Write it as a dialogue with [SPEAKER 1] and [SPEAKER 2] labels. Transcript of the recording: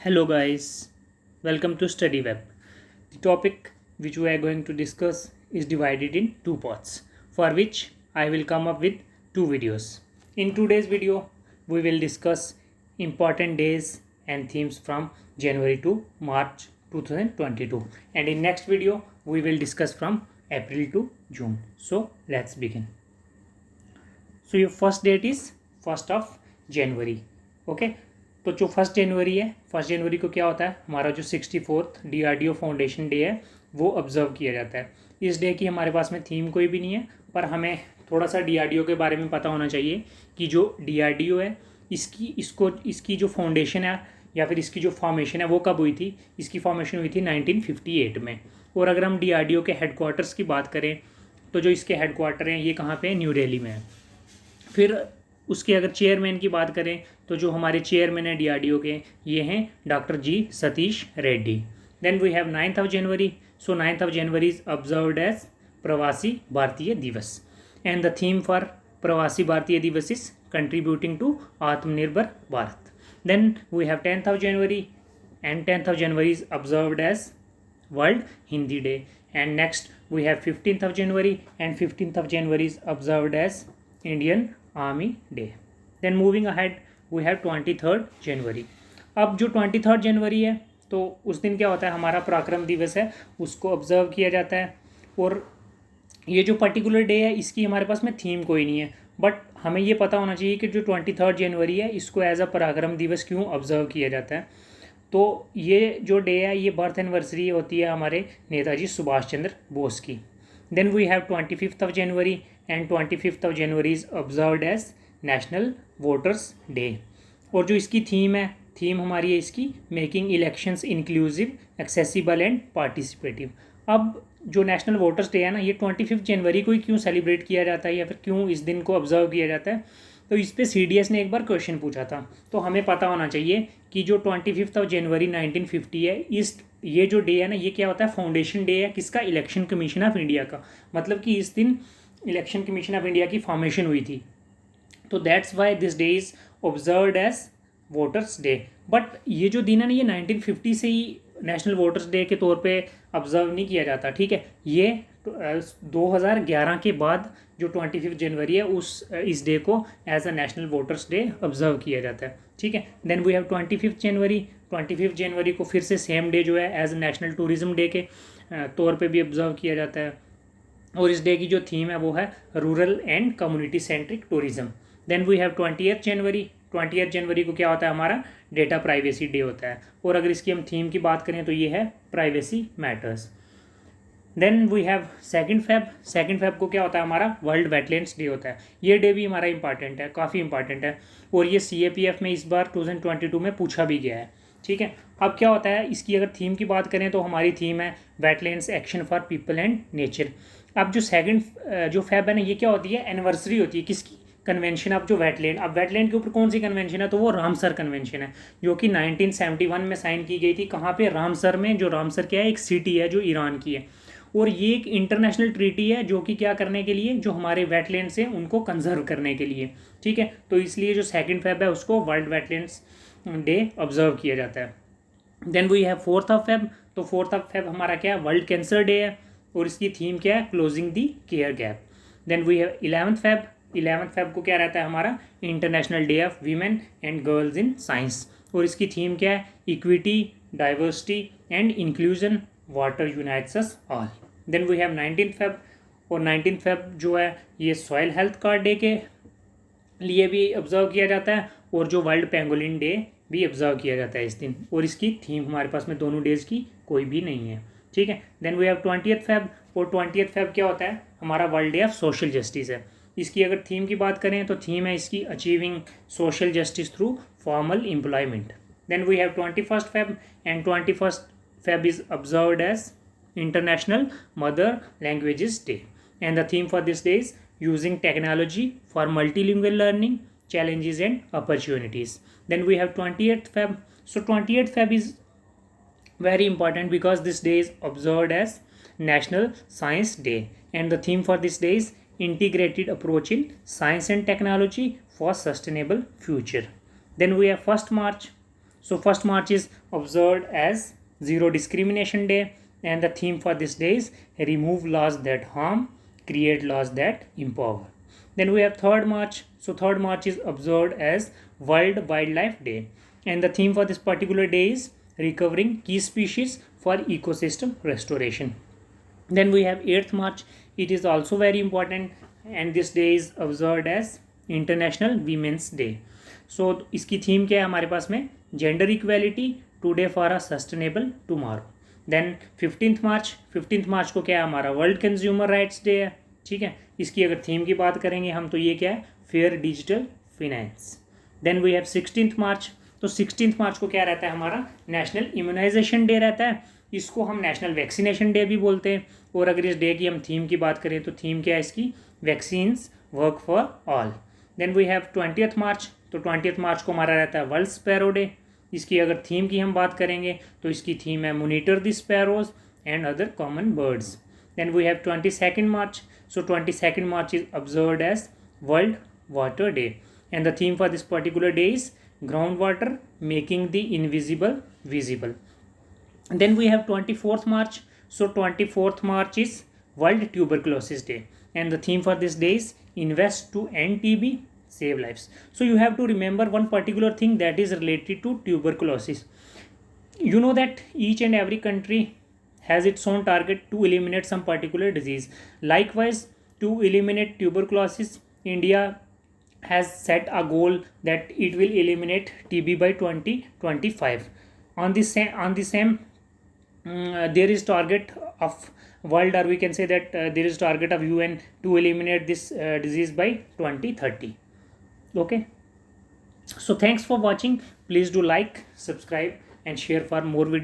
[SPEAKER 1] Hello guys, welcome to StudyWeb. The topic which we are going to discuss is divided in two parts, for which I will come up with two videos. In today's video, we will discuss important days and themes from January to March 2022, and in next video we will discuss from April to June. So let's begin. So your first date is 1st of January. Okay, तो जो 1 जनवरी है, 1 जनवरी को क्या होता है, हमारा जो 64th DRDO foundation day है वो ऑब्जर्व किया जाता है। इस डे की हमारे पास में थीम कोई भी नहीं है, पर हमें थोड़ा सा DRDO के बारे में पता होना चाहिए कि जो DRDO है इसकी जो फाउंडेशन है या फिर इसकी जो फॉर्मेशन है वो कब हुई थी। इसकी फॉर्मेशन हुई थी 1958 में। और अगर हम DRDO के हेडक्वार्टर्स की बात करें तो जो इसके हेडक्वार्टर हैं ये कहाँ पे है, न्यू दिल्ली में है। फिर उसके अगर चेयरमैन की बात करें तो जो हमारे चेयरमैन है DRDO के ये हैं doctor G Satish Reddy. Then we have 9th of January. So 9th of January is observed as Pravasi Bharatiya दिवस एंड द थीम फॉर प्रवासी भारतीय दिवस is contributing to Atmanirbhar Bharat. Then we have 10th of January and 10th of January is observed as world Hindi day. And next we have 15th of January and 15th of January is observed as Indian army day. Then moving ahead we have 23rd January. अब जो 23rd जनवरी है तो उस दिन क्या होता है, हमारा पराक्रम दिवस है उसको ऑब्जर्व किया जाता है। और ये जो पर्टिकुलर डे है इसकी हमारे पास में थीम कोई नहीं है, बट हमें ये पता होना चाहिए कि जो 23rd जनवरी है इसको एज अ पराक्रम दिवस क्यों ऑब्जर्व किया जाता है। तो ये जो डे है ये बर्थ एनिवर्सरी होती है हमारे नेताजी सुभाष चंद्र बोस की। Then we have 25th of January and 25th of January is observed as national voters day. और जो इसकी थीम है, थीम हमारी है इसकी making elections inclusive accessible and participative. अब जो नेशनल वोटर्स डे है ना ये 25 जनवरी को ही क्यों सेलिब्रेट किया जाता है या फिर क्यों इस दिन को ऑब्जर्व किया जाता है, तो इस पर CDS ने एक बार क्वेश्चन पूछा था। तो हमें पता होना चाहिए कि जो 25 ऑफ जनवरी 1950 है ये जो डे है ना ये क्या होता है, फाउंडेशन डे है किसका, इलेक्शन कमीशन ऑफ इंडिया का। मतलब कि इस दिन इलेक्शन कमीशन ऑफ इंडिया की फॉर्मेशन हुई थी। तो that's why this day is observed as voters day. But ये जो दिन है ना ये 1950 से ही नेशनल वोटर्स डे के तौर पे ऑब्जर्व नहीं किया जाता। ठीक है, ये 2011 के बाद जो 25 जनवरी है इस डे को as a national voters day observe किया जाता है। ठीक है, then we have 25 January. 25 January को फिर से सेम डे जो है as a national tourism day के तौर पे भी ऑब्जर्व किया जाता है। और इस डे की जो थीम है वो है rural and community centric tourism. Then we have 20th January. 20th January को क्या होता है, हमारा डेटा प्राइवेसी डे होता है। और अगर इसकी हम थीम की बात करें तो ये है privacy matters. Then we have 2nd Feb. 2nd Feb को क्या होता है, हमारा वर्ल्ड वेटलैंड्स डे होता है। ये डे भी हमारा इंपॉर्टेंट है, काफ़ी इंपॉर्टेंट है। और ये CAPF में इस बार 2022 में पूछा भी गया है। ठीक है, अब क्या होता है, इसकी अगर थीम की बात करें तो हमारी थीम है wetlands action for people and nature. अब जो 2nd जो फेब है ना ये क्या होती है, एनिवर्सरी होती है किसकी, कन्वेंशन ऑफ जो वेटलैंड। अब वेटलैंड के ऊपर कौन सी कन्वेंशन है, तो वो रामसर कन्वेंशन है जो कि 1971 में साइन की गई थी। कहाँ पे, रामसर में। जो रामसर क्या है, एक सिटी है जो ईरान की है। और ये एक इंटरनेशनल ट्रीटी है जो कि क्या करने के लिए, जो हमारे वेटलैंड्स हैं उनको कंजर्व करने के लिए। ठीक है, तो इसलिए जो 2nd फेब है उसको वर्ल्ड वेटलैंड्स डे ऑब्जर्व किया जाता है। Then we have 4th of Feb. तो 4th ऑफ फेब हमारा क्या है, वर्ल्ड कैंसर डे है। और इसकी थीम क्या है, closing the care gap. Then we have 11th Feb. 11th Feb को क्या रहता है, हमारा international day of women and girls in science. और इसकी थीम क्या है, equity, diversity and inclusion, water unites us all. Then we have 19th Feb. और 19th फेब जो है ये सॉइल हेल्थ कार्ड डे के लिए भी ऑब्जर्व किया जाता है। और जो वर्ल्ड पेंगोलिन डे भी ऑब्जर्व किया जाता है इस दिन। और इसकी थीम हमारे पास में दोनों डेज की कोई भी नहीं है। ठीक है, then we have 20th Feb. और 20th फेब क्या होता है, हमारा world day of social justice है। इसकी अगर थीम की बात करें तो थीम है इसकी achieving social justice through formal employment. Then we have 21st Feb and 21st Feb is observed as international mother languages day and the theme for this day is using technology for multilingual learning, challenges and opportunities. Then we have 28th Feb. So 28th Feb is very important because this day is observed as National Science Day and the theme for this day is integrated approach in science and technology for sustainable future. Then we have 1st March. So 1st March is observed as Zero Discrimination Day, and the theme for this day is remove laws that harm, create laws that empower. Then we have 3rd March. So 3rd March is observed as World Wildlife Day, and the theme for this particular day is recovering key species for ecosystem restoration. Then we have 8th March. It is also very important, and this day is observed as International Women's Day. So इसकी theme क्या है हमारे पास में? Gender equality, today for a sustainable tomorrow. Then 15th March को क्या है हमारा? वर्ल्ड कंज्यूमर राइट्स डे है. ठीक है, इसकी अगर थीम की बात करेंगे हम तो ये क्या है? Fair digital finance. Then we have 16th March. तो 16th मार्च को क्या रहता है हमारा? नेशनल इम्यूनाइजेशन डे रहता है. इसको हम नेशनल वैक्सीनेशन डे भी बोलते हैं. और अगर इस डे की हम थीम की बात करें तो थीम क्या है इसकी? Vaccines work for all. Then we have 20th March. तो 20th मार्च को हमारा रहता है वर्ल्ड स्पैरो डे. इसकी अगर थीम की हम बात करेंगे तो इसकी थीम है monitor the sparrows and other common birds. Then we have 22nd March. So 22nd March is observed as world water day, and the theme for this particular day is ground water making the invisible visible. Then we have 24th March. So 24th March is World Tuberculosis Day, and the theme for this day is invest to end TB, save lives. So you have to remember one particular thing that is related to tuberculosis. You know that each and every country has its own target to eliminate some particular disease. Likewise, to eliminate tuberculosis, India has set a goal that it will eliminate TB by 2025. On the same there is target of world, or we can say that there is target of UN to eliminate this disease by 2030. Okay, so thanks for watching. Please do like, subscribe and share for more videos.